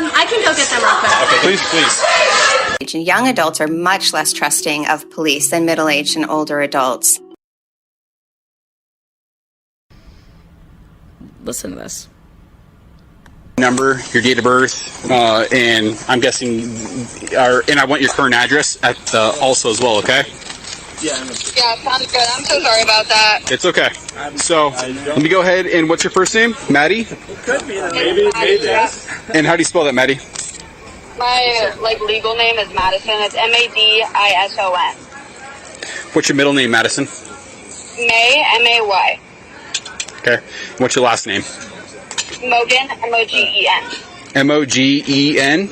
I can go get them real quick. Okay, please. Young adults are much less trusting of police than middle-aged and older adults. Listen to this. Number, your date of birth, and I'm guessing, and I want your current address also as well, okay? Yeah, sounds good. I'm so sorry about that. It's okay. So, let me go ahead, and what's your first name? Maddie? Could be maybe. And how do you spell that, Maddie? My, legal name is Madison. It's Madison. What's your middle name, Madison? May, M-A-Y. Okay. What's your last name? Mogen, M-O-G-E-N. M-O-G-E-N?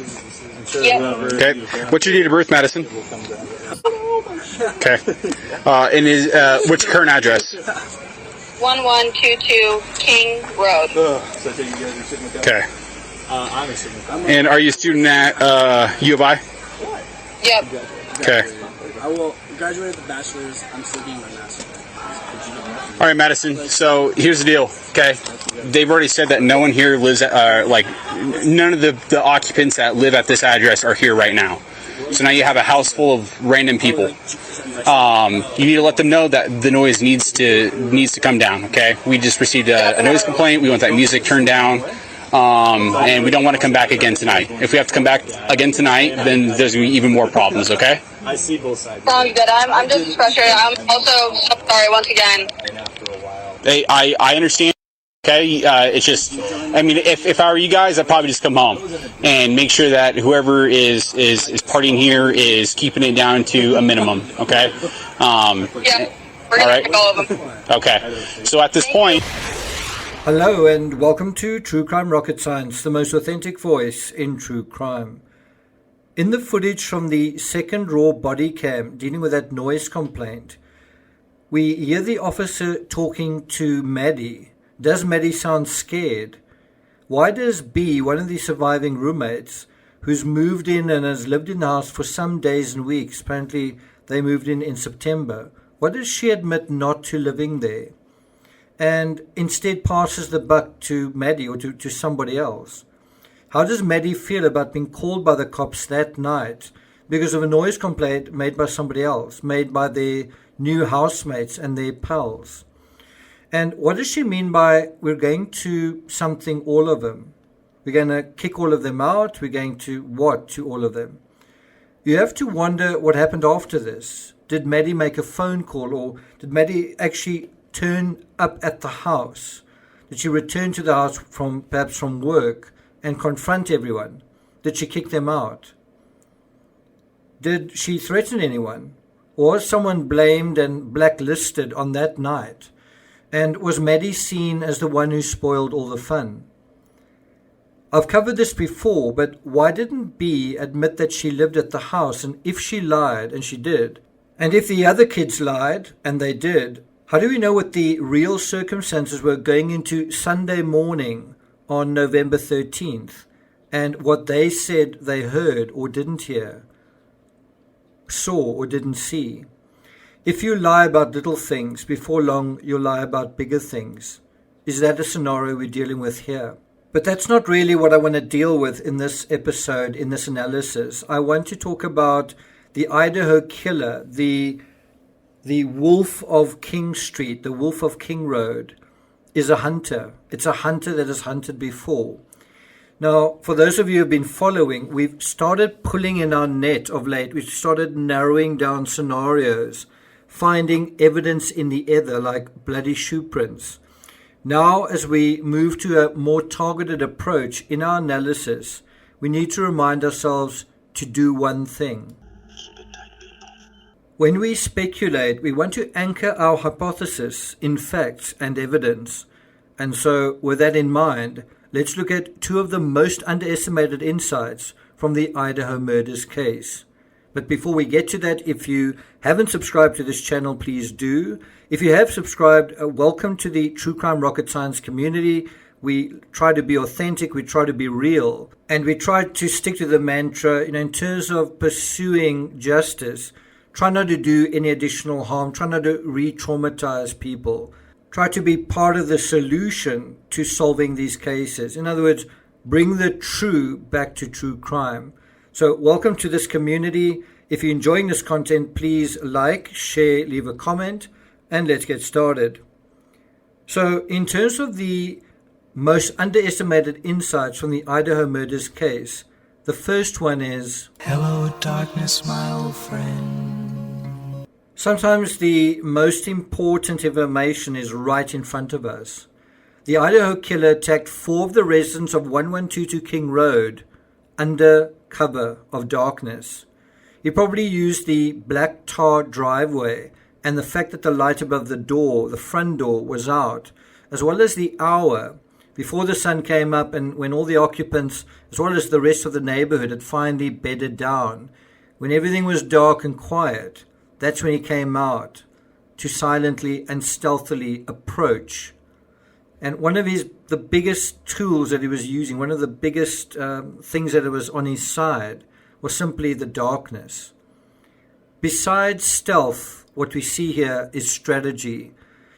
Yep. Okay. What's your date of birth, Madison? Okay. And what's your current address? 1122 King Road. Okay. And are you a student at U of I? Yep. Okay. I will graduate with a bachelor's. I'm still getting my master's. All right, Madison. So here's the deal. Okay. They've already said that no one here lives none of the occupants that live at this address are here right now. So now you have a house full of random people. You need to let them know that the noise needs to come down. Okay. We just received a noise complaint. We want that music turned down. And we don't want to come back again tonight. If we have to come back again tonight, then there's going to be even more problems, okay? I see both sides. Sounds good. I'm just frustrated. I'm also so sorry once again. Hey, I understand, okay? It's just, I mean, if I were you guys, I'd probably just come home and make sure that whoever is partying here is keeping it down to a minimum, okay? Yeah, we're going to pick all of them. Okay. So at this point... Hello and welcome to True Crime Rocket Science, the most authentic voice in true crime. In the footage from the second raw body cam dealing with that noise complaint, we hear the officer talking to Maddie. Does Maddie sound scared? Why does B, one of the surviving roommates, who's moved in and has lived in the house for some days and weeks, apparently they moved in September, why does she admit not to living there? And instead passes the buck to Maddie or to somebody else? How does Maddie feel about being called by the cops that night because of a noise complaint made by somebody else, made by their new housemates and their pals? And what does she mean by we're going to something all of them? We're going to kick all of them out? We're going to what to all of them? You have to wonder what happened after this. Did Maddie make a phone call, or did Maddie actually turn up at the house? Did she return to the house perhaps from work and confront everyone? Did she kick them out? Did she threaten anyone? Or was someone blamed and blacklisted on that night? And was Maddie seen as the one who spoiled all the fun? I've covered this before, but why didn't B admit that she lived at the house? And if she lied, and she did, and if the other kids lied, and they did, how do we know what the real circumstances were going into Sunday morning on November 13th, and what they said they heard or didn't hear, saw or didn't see? If you lie about little things, before long you'll lie about bigger things. Is that a scenario we're dealing with here? But that's not really what I want to deal with in this episode, in this analysis. I want to talk about the Idaho killer, the wolf of King Street, the wolf of King Road, is a hunter. It's a hunter that has hunted before. Now, for those of you who have been following, we've started pulling in our net of late. We've started narrowing down scenarios, finding evidence in the ether like bloody shoe prints. Now, as we move to a more targeted approach in our analysis, we need to remind ourselves to do one thing. When we speculate, we want to anchor our hypothesis in facts and evidence. And so, with that in mind, let's look at two of the most underestimated insights from the Idaho murders case. But before we get to that, if you haven't subscribed to this channel, please do. If you have subscribed, welcome to the True Crime Rocket Science community. We try to be authentic, we try to be real, and we try to stick to the mantra, in terms of pursuing justice. Try not to do any additional harm. Try not to re-traumatize people. Try to be part of the solution to solving these cases. In other words, bring the true back to true crime. So welcome to this community. If you're enjoying this content, please like, share, leave a comment, and let's get started. So in terms of the most underestimated insights from the Idaho murders case, the first one is, hello darkness, my old friend. Sometimes the most important information is right in front of us. The Idaho killer attacked 4 of the residents of 1122 King Road under cover of darkness. He probably used the black tar driveway and the fact that the light above the door, the front door, was out, as well as the hour before the sun came up and when all the occupants, as well as the rest of the neighborhood, had finally bedded down. When everything was dark and quiet, that's when he came out to silently and stealthily approach. And one of the biggest tools that he was using, one of the biggest things that was on his side, was simply the darkness. Besides stealth, what we see here is strategy.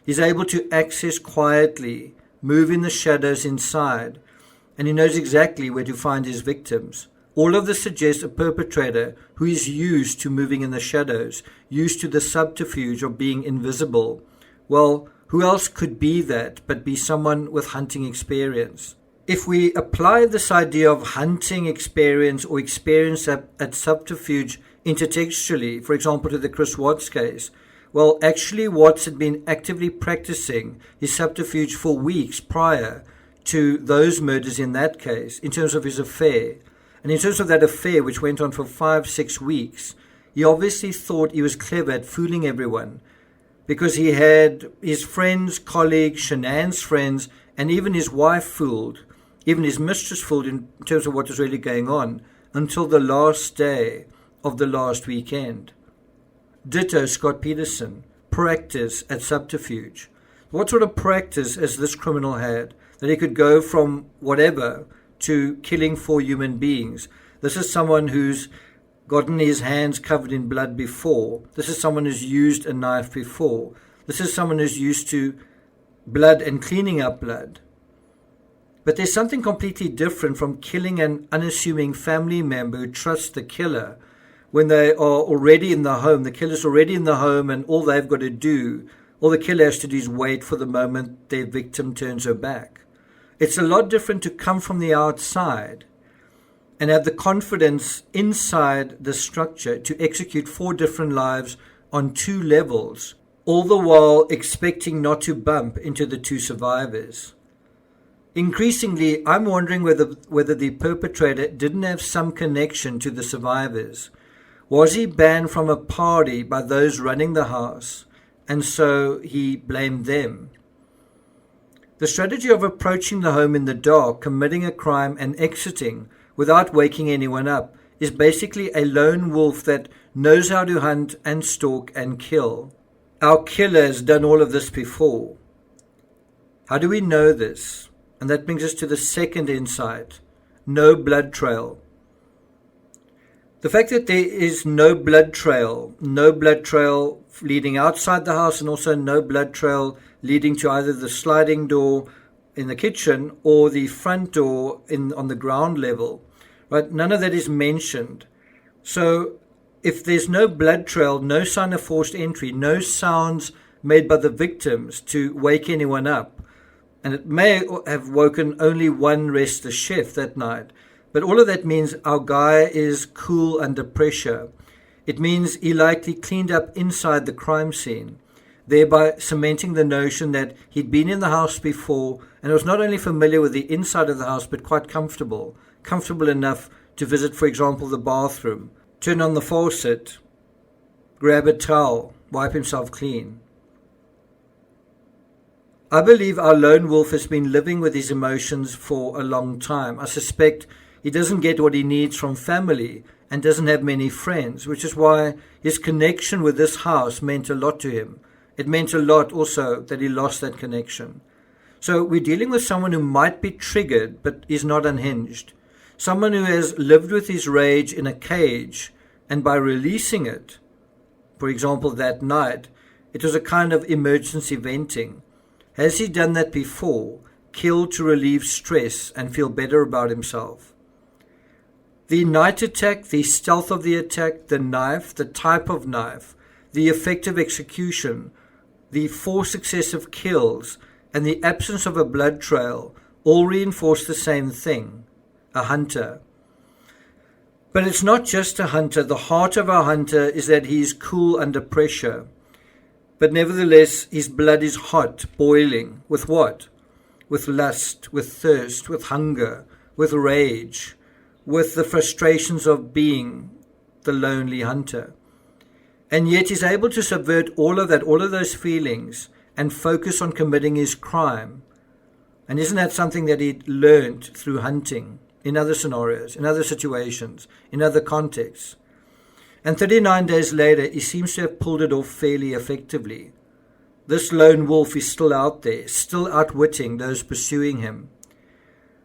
He's able to access quietly, move in the shadows inside, and he knows exactly where to find his victims. All of this suggests a perpetrator who is used to moving in the shadows, used to the subterfuge of being invisible. Well, who else could be that but be someone with hunting experience? If we apply this idea of hunting experience or experience at subterfuge intertextually, for example, to the Chris Watts case, well, actually Watts had been actively practicing his subterfuge for weeks prior to those murders in that case, in terms of his affair. And in terms of that affair, which went on for 5-6 weeks, he obviously thought he was clever at fooling everyone, because he had his friends, colleagues, Shanann's friends, and even his wife fooled, even his mistress fooled in terms of what was really going on, until the last day of the last weekend. Ditto Scott Peterson, practice at subterfuge. What sort of practice has this criminal had, that he could go from whatever to killing 4 human beings? This is someone who's gotten his hands covered in blood before. This is someone who's used a knife before. This is someone who's used to blood and cleaning up blood. But there's something completely different from killing an unassuming family member who trusts the killer when they are already in the home. The killer's already in the home, and all they've got to do, all the killer has to do is wait for the moment their victim turns her back. It's a lot different to come from the outside and have the confidence inside the structure to execute 4 different lives on 2 levels, all the while expecting not to bump into the 2 survivors. Increasingly, I'm wondering whether the perpetrator didn't have some connection to the survivors. Was he banned from a party by those running the house, and so he blamed them? The strategy of approaching the home in the dark, committing a crime, and exiting without waking anyone up is basically a lone wolf that knows how to hunt and stalk and kill. Our killer has done all of this before. How do we know this? And that brings us to the second insight: no blood trail. The fact that there is no blood trail leading outside the house, and also no blood trail leading to either the sliding door in the kitchen or the front door on the ground level, right? None of that is mentioned. So if there's no blood trail, no sign of forced entry, no sounds made by the victims to wake anyone up, and it may have woken only one restless chef that night, but all of that means our guy is cool under pressure. It means he likely cleaned up inside the crime scene, thereby cementing the notion that he'd been in the house before and was not only familiar with the inside of the house, but quite comfortable enough to visit, for example, the bathroom, turn on the faucet, grab a towel, wipe himself clean. I believe our lone wolf has been living with his emotions for a long time. I suspect he doesn't get what he needs from family and doesn't have many friends, which is why his connection with this house meant a lot to him. It meant a lot also that he lost that connection. So we're dealing with someone who might be triggered but is not unhinged. Someone who has lived with his rage in a cage, and by releasing it, for example that night, it was a kind of emergency venting. Has he done that before? kill to relieve stress and feel better about himself. The night attack, the stealth of the attack, the knife, the type of knife, the effective execution, the 4 successive kills, and the absence of a blood trail all reinforce the same thing: a hunter. But it's not just a hunter. The heart of a hunter is that he is cool under pressure. But nevertheless, his blood is hot, boiling. With what? With lust, with thirst, with hunger, with rage, with the frustrations of being the lonely hunter. And yet he's able to subvert all of that, all of those feelings, and focus on committing his crime. And isn't that something that he'd learned through hunting, in other scenarios, in other situations, in other contexts? And 39 days later, he seems to have pulled it off fairly effectively. This lone wolf is still out there, still outwitting those pursuing him.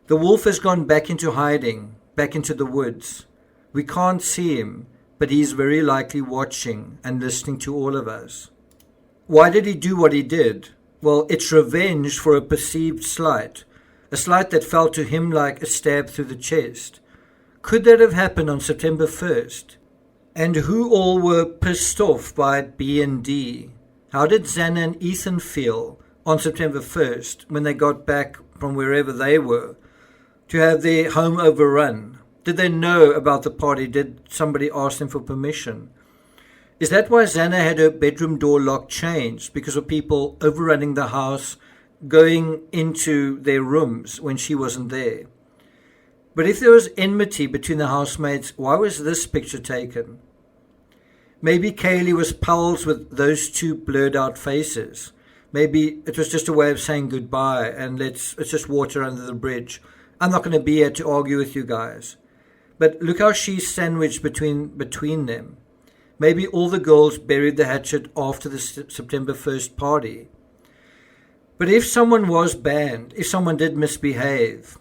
The wolf has gone back into hiding, back into the woods. We can't see him, but he's very likely watching and listening to all of us. Why did he do what he did? Well, it's revenge for a perceived slight, a slight that felt to him like a stab through the chest. Could that have happened on September 1st? And who all were pissed off by B and D? How did Xana and Ethan feel on September 1st when they got back from wherever they were to have their home overrun? Did they know about the party? Did somebody ask them for permission? Is that why Xana had her bedroom door lock changed? Because of people overrunning the house, going into their rooms when she wasn't there? But if there was enmity between the housemates, why was this picture taken? Maybe Kaylee was pals with those 2 blurred out faces. Maybe it was just a way of saying goodbye and let's just water under the bridge. I'm not going to be here to argue with you guys. But look how she's sandwiched between them. Maybe all the girls buried the hatchet after the September 1st party. But if someone was banned, if someone did misbehave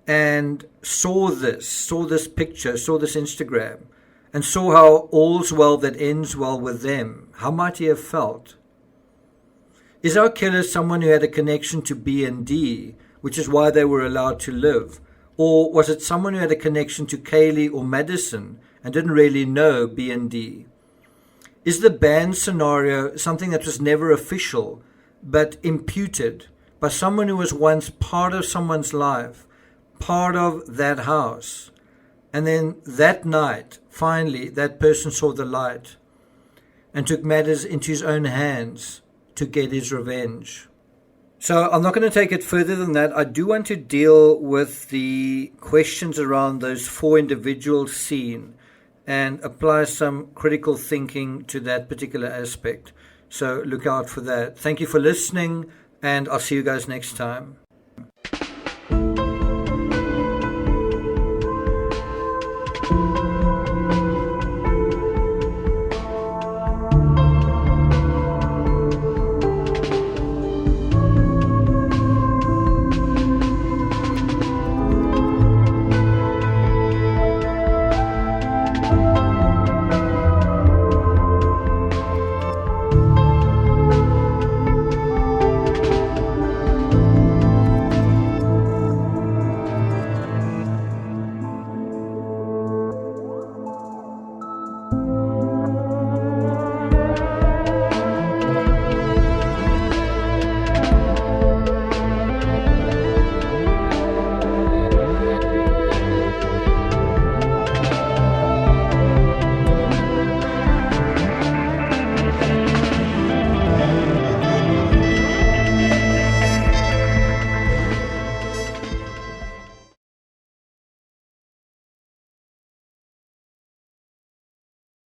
and saw this picture, saw this Instagram, and saw how all's well that ends well with them, how might he have felt? Is our killer someone who had a connection to B and D, which is why they were allowed to live? Or was it someone who had a connection to Kaylee or Madison and didn't really know B and D? Is the ban scenario something that was never official, but imputed by someone who was once part of someone's life, part of that house, and then that night, finally, that person saw the light and took matters into his own hands to get his revenge? So I'm not going to take it further than that. I do want to deal with the questions around those 4 individuals seen and apply some critical thinking to that particular aspect. So look out for that. Thank you for listening, and I'll see you guys next time.